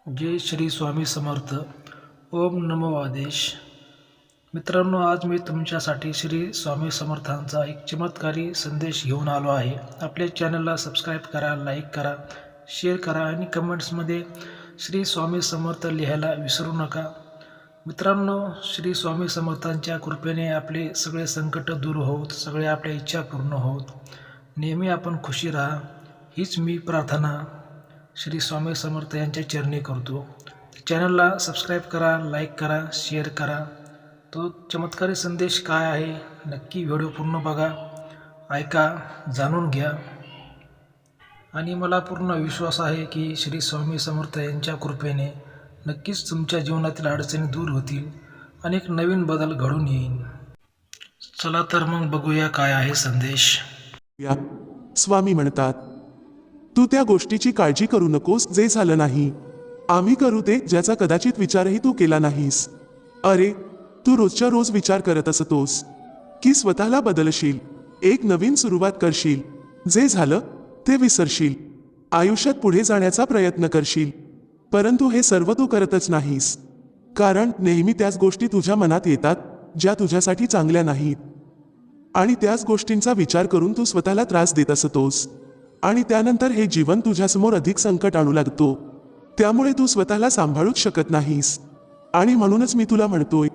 जय श्री स्वामी समर्थ. ओम नमो आदेश. मित्रांनो, आज मी तुमच्यासाठी श्री स्वामी समर्थांचा एक चमत्कारी संदेश घेऊन आलो आहे. आपल्या चॅनलला सबस्क्राईब करा, लाईक करा, शेअर करा आणि कमेंट्समध्ये श्री स्वामी समर्थ लिहायला विसरू नका. मित्रांनो, श्री स्वामी समर्थांच्या कृपेने आपले सगळे संकट दूर होत, सगळ्या आपल्या इच्छा पूर्ण होत, नेहमी आपण खुशी राहा, हीच मी प्रार्थना श्री स्वामी समर्थ यांच्या चरणी करतो. चॅनलला सबस्क्राईब करा, लाईक करा, शेअर करा. तो चमत्कारी संदेश काय आहे नक्की व्हिडिओ पूर्ण बघा, ऐका, जाणून घ्या. आणि मला पूर्ण विश्वास आहे की श्री स्वामी समर्थ यांच्या कृपेने नक्कीच तुमच्या जीवनातील अडचणी दूर होतील, अनेक नवीन बदल घडून येईल. चला तर मग बघूया काय आहे संदेश. स्वामी म्हणतात, तू त्या गोष्टीची काळजी करू नकोस जे झालं नाही. आम्ही करू ते ज्याचा कदाचित विचारही तू केला नाहीस. अरे, तू रोजच्या रोज विचार करत असतोस की स्वतःला बदलशील, एक नवीन सुरुवात करशील, जे झालं ते विसरशील, आयुष्यात पुढे जाण्याचा प्रयत्न करशील. परंतु हे सर्व तू करतच नाहीस, कारण नेहमी त्याच गोष्टी तुझ्या मनात येतात ज्या तुझ्यासाठी चांगल्या नाहीत. आणि त्याच गोष्टींचा विचार करून तू स्वतःला त्रास देत असतोस. आणि त्यानंतर हे जीवन तुझ्यासमोर अधिक संकट आणू लागतो. त्यामुळे तू स्वतःला सांभाळूच शकत नाहीस. आणि म्हणूनच मी तुला म्हणतोय,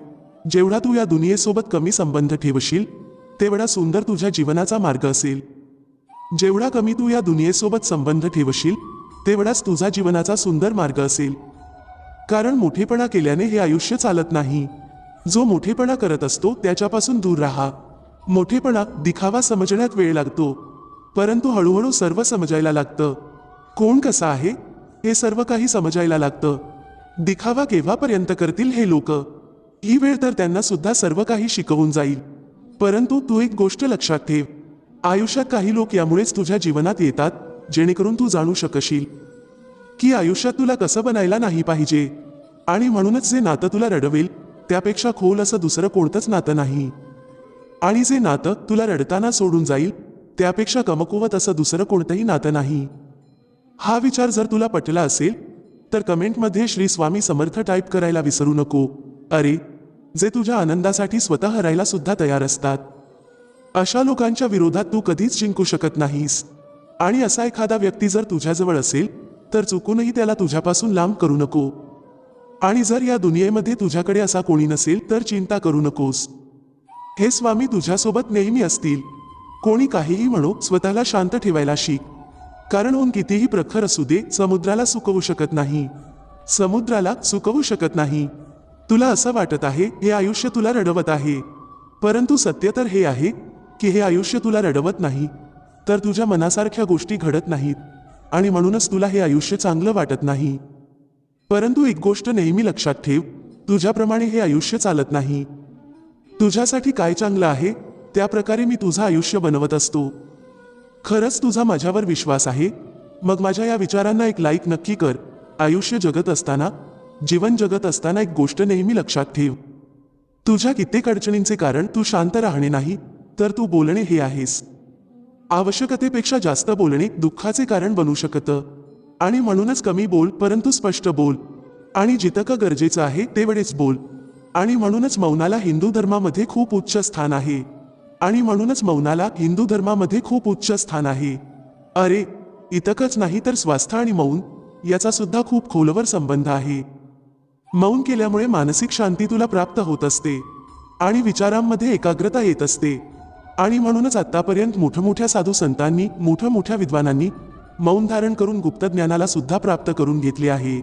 जेवढा तू या दुनियेसोबत कमी संबंध ठेवशील तेवढा सुंदर तुझ्या जीवनाचा मार्ग असेल. जेवढा कमी तू या दुनियेसोबत संबंध ठेवशील तेवढाच तुझा जीवनाचा सुंदर मार्ग असेल. कारण मोठेपणा केल्याने हे आयुष्य चालत नाही. जो मोठेपणा करत असतो त्याच्यापासून दूर राहा. मोठेपणा दिखावा समजण्यात वेळ लागतो, परंतु हळूहळू सर्व समजायला लागतं. कोण कसा आहे हे सर्व काही समजायला लागतं. दिखावा केव्हापर्यंत करतील हे लोक, ही वेळ तर त्यांना सुद्धा सर्व काही शिकवून जाईल. परंतु तू एक गोष्ट लक्षात ठेव, आयुष्यात काही लोक यामुळेच तुझ्या जीवनात येतात जेणेकरून तू जाणू शकशील की आयुष्यात तुला कसं बनायला नाही पाहिजे. आणि म्हणूनच जे नातं तुला रडवेल त्यापेक्षा खोल असं दुसरं कोणतंच नातं नाही. आणि जे नातं तुला रडताना सोडून जाईल त्यापेक्षा कमकुवत असं दुसरं कोणतंही नातं नाही. हा विचार जर तुला पटला असेल तर कमेंटमध्ये श्री स्वामी समर्थ टाईप करायला विसरू नको. अरे, जे तुझ्या आनंदासाठी स्वतः हरायला सुद्धा तयार असतात, अशा लोकांच्या विरोधात तू कधीच जिंकू शकत नाहीस. आणि असा एखादा व्यक्ती जर तुझ्याजवळ असेल तर चुकूनही त्याला तुझ्यापासून लांब करू नको. आणि जर या दुनियेमध्ये तुझ्याकडे असा कोणी नसेल तर चिंता करू नकोस. हे स्वामी तुझ्यासोबत नेहमी असतील. कोणी काहीही म्हणो, स्वतःला शांत ठेवायला शिक. कारण ऊन कितीही प्रखर असू दे, समुद्राला सुकवू शकत नाही. समुद्राला सुकवू शकत नाही. तुला असं वाटत आहे हे आयुष्य तुला रडवत आहे, परंतु सत्य तर हे आहे की हे आयुष्य तुला रडवत नाही, तर तुझ्या मनासारख्या गोष्टी घडत नाहीत. आणि म्हणूनच तुला हे आयुष्य चांगलं वाटत नाही. परंतु एक गोष्ट नेहमी लक्षात ठेव, तुझ्याप्रमाणे हे आयुष्य चालत नाही. तुझ्यासाठी काय चांगलं आहे त्या प्रकारे मी तुझं आयुष्य बनवत असतो. खरंच तुझा माझ्यावर विश्वास आहे? मग माझ्या या विचारांना एक लाईक नक्की कर. आयुष्य जगत असताना, जीवन जगत असताना एक गोष्ट नेहमी लक्षात ठेव, तुझ्या कित्येक अडचणींचे कारण तू शांत राहणे नाही तर तू बोलणे हे आहेस. आवश्यकतेपेक्षा जास्त बोलणे दुःखाचे कारण बनू शकतं. आणि म्हणूनच कमी बोल, परंतु स्पष्ट बोल. आणि जितकं गरजेचं आहे तेवढेच बोल. आणि म्हणूनच मौनाला हिंदू धर्मामध्ये खूप उच्च स्थान आहे. आणि म्हणूनच मौनाला हिंदू धर्मामध्ये खूप उच्च स्थान आहे. अरे, इतकंच नाही तर स्वास्थ्य आणि मौन याचा सुद्धा खूप खोलवर संबंध आहे. मौन केल्यामुळे मानसिक शांती तुला प्राप्त होत असते आणि विचारांमध्ये एकाग्रता येत असते. आणि म्हणूनच आतापर्यंत मोठमोठ्या साधू संतांनी, मोठमोठ्या विद्वानांनी मौन धारण करून गुप्त ज्ञानाला सुद्धा प्राप्त करून घेतले आहे.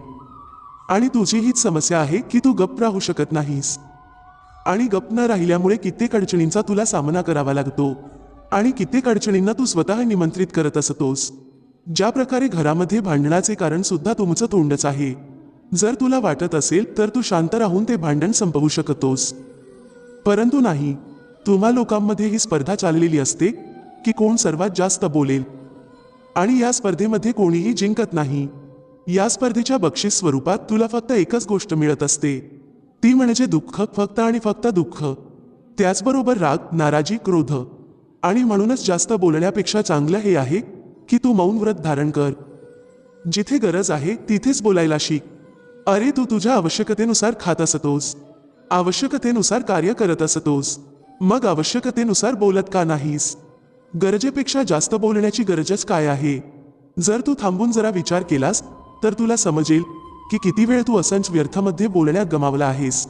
आणि तुझी हीच समस्या आहे की तू गप्प राहू शकत नाहीस. आणि गप्प न राहिल्यामुळे कित्येक अडचणींचा तुला सामना करावा लागतो. आणि कित्येक अडचणींना तू स्वतः निमंत्रित करत असतोस. ज्या प्रकारे घरामध्ये भांडणाचे कारण सुद्धा तुमचं तोंडच आहे. जर तुला वाटत असेल तर तू शांत राहून ते भांडण संपवू शकतोस, परंतु नाही. तुम्हा लोकांमध्ये ही स्पर्धा चाललेली असते की कोण सर्वात जास्त बोलेल. आणि या स्पर्धेमध्ये कोणीही जिंकत नाही. या स्पर्धेच्या बक्षीस स्वरूपात तुला फक्त एकच गोष्ट मिळत असते, ती म्हणजे दुःख, फक्त आणि फक्त दुःख. त्याचबरोबर राग, नाराजी, क्रोध. आणि म्हणूनच जास्त बोलण्यापेक्षा चांगलं हे आहे की तू मौन व्रत धारण कर. जिथे गरज आहे तिथेच बोलायला शिक. अरे तू तुझ्या आवश्यकतेनुसार खात असतोस, आवश्यकतेनुसार कार्य करत असतोस, मग आवश्यकतेनुसार बोलत का नाहीस? गरजेपेक्षा जास्त बोलण्याची गरजच काय आहे? जर तू थांबून जरा विचार केलास तर तुला समजेल की किती वेळ तू असंच व्यर्थमध्ये बोलण्यात गमावला आहेस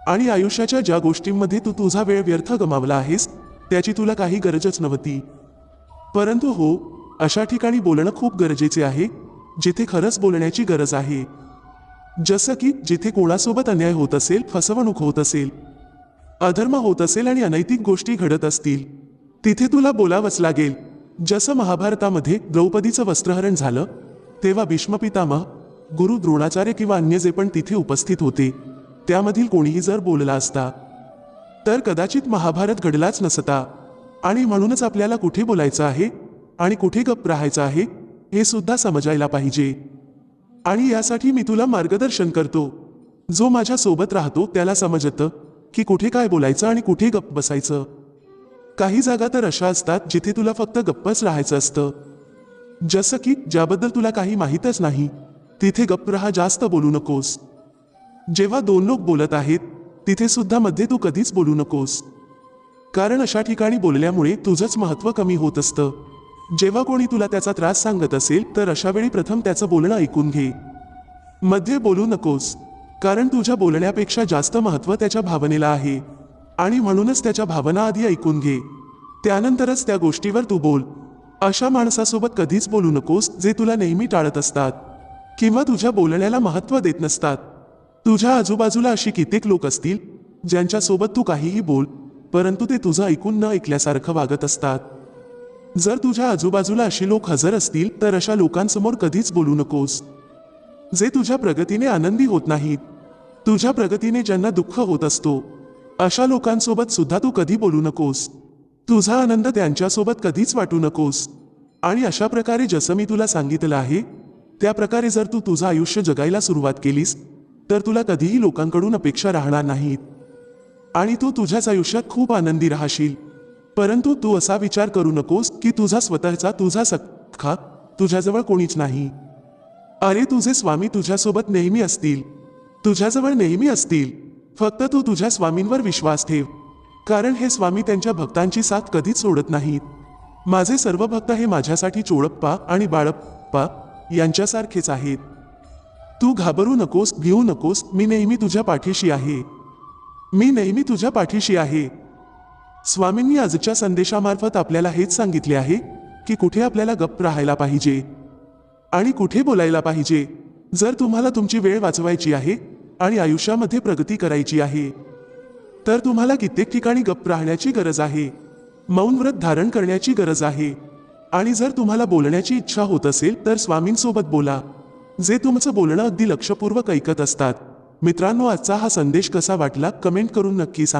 आणि आयुष्याच्या ज्या गोष्टींमध्ये तू तुझा वेळ व्यर्थ गमावला आहेस त्याची तुला काही गरजच नव्हती. परंतु हो, अशा ठिकाणी बोलणं खूप गरजेचे आहे जिथे खरंच बोलण्याची गरज आहे. जसं की जिथे कोणासोबत अन्याय होत असेल, फसवणूक होत असेल, अधर्म होत असेल आणि अनैतिक गोष्टी घडत असतील, तिथे तुला बोलावंच लागेल. जसं महाभारतामध्ये द्रौपदीचं वस्त्रहरण झालं तेव्हा भीष्म पितामह, गुरु द्रोणाचार्य किंवा अन्य जे पण तिथे उपस्थित होते त्यामधील कोणीही जर बोलला असता तर कदाचित महाभारत घडलाच नसता. आणि म्हणूनच आपल्याला कुठे बोलायचं आहे आणि कुठे गप्प राहायचं आहे हे सुद्धा समजायला पाहिजे. आणि यासाठी मी तुला मार्गदर्शन करतो. जो माझ्या सोबत राहतो त्याला समजतं की कुठे काय बोलायचं आणि कुठे गप्प बसायचं. काही जागा तर अशा असतात जिथे तुला फक्त गप्पच राहायचं असतं. जसं की ज्याबद्दल तुला काही माहीतच नाही तिथे गप्प राहा, जास्त बोलू नकोस. जेव्हा दोन लोक बोलत आहेत तिथे सुद्धा मध्ये तू कधीच बोलू नकोस, कारण अशा ठिकाणी बोलल्यामुळे तुझंच महत्त्व कमी होत असतं. जेव्हा कोणी तुला त्याचा त्रास सांगत असेल तर अशा वेळी प्रथम त्याचं बोलणं ऐकून घे. मध्ये बोलू नकोस, कारण तुझ्या बोलण्यापेक्षा जास्त महत्त्व त्याच्या भावनेला आहे आणि म्हणूनच त्याच्या भावना आधी ऐकून घे, त्यानंतरच त्या गोष्टीवर तू बोल. अशा माणसासोबत कधीच बोलू नकोस जे तुला नेहमी टाळत असतात किंवा तुझ्या बोलण्याला महत्त्व देत नसतात. तुझ्या आजूबाजूला अशी कित्येक लोक असतील ज्यांच्यासोबत तू काहीही बोल परंतु ते तुझं ऐकून न ऐकल्यासारखं वागत असतात. जर तुझ्या आजूबाजूला अशी लोक हजर असतील तर अशा लोकांसमोर कधीच बोलू नकोस जे तुझ्या प्रगतीने आनंदी होत नाहीत. तुझ्या प्रगतीने ज्यांना दुःख होत असतो अशा लोकांसोबत सुद्धा तू कधी बोलू नकोस. तुझा आनंद त्यांच्यासोबत कधीच वाटू नकोस. आणि अशा प्रकारे जसं मी तुला सांगितलं आहे त्या प्रकारे जर तू तुझं आयुष्य जगायला सुरुवात केलीस तर तुला कधीही लोकांकडून अपेक्षा राहणार नाहीत आणि तू तुझ्याच आयुष्यात खूप आनंदी राहशील. परंतु तू असा विचार करू नकोस की तुझा स्वतःचा, तुझा सख्खा तुझ्याजवळ कोणीच नाही. अरे तुझे स्वामी तुझ्यासोबत नेहमी असतील, तुझ्याजवळ नेहमी असतील. फक्त तू तुझ्या स्वामींवर विश्वास ठेव, कारण हे स्वामी त्यांच्या भक्तांची साथ कधीच सोडत नाहीत. माझे सर्व भक्त हे माझ्यासाठी चोळप्पा आणि बाळप्पा यांच्यासारखेच आहेत. तू घाबरू नकोस, भिवू नकोस. मी नेहमी तुझ्या पाठीशी आहे, मी नेहमी तुझ्या पाठीशी आहे. स्वामींनी आजच्या संदेशामार्फत आपल्याला हेच सांगितले आहे की कुठे आपल्याला गप्प राहायला पाहिजे आणि कुठे बोलायला पाहिजे. जर तुम्हाला तुमची वेळ वाचवायची आहे आणि आयुष्यामध्ये प्रगती करायची आहे तर तुम्हाला कित्येक ठिकाणी गप्प राहण्याची गरज आहे, मौन व्रत धारण करण्याची गरज आहे. आणि जर तुम्हाला बोलण्याची इच्छा होत असेल तर स्वामींसोबत बोला, जे तुमचं बोलणं अगदी लक्षपूर्वक ऐकत असतात. मित्रांनो, आजचा हा संदेश कसा वाटला कमेंट करून नक्की सांगा.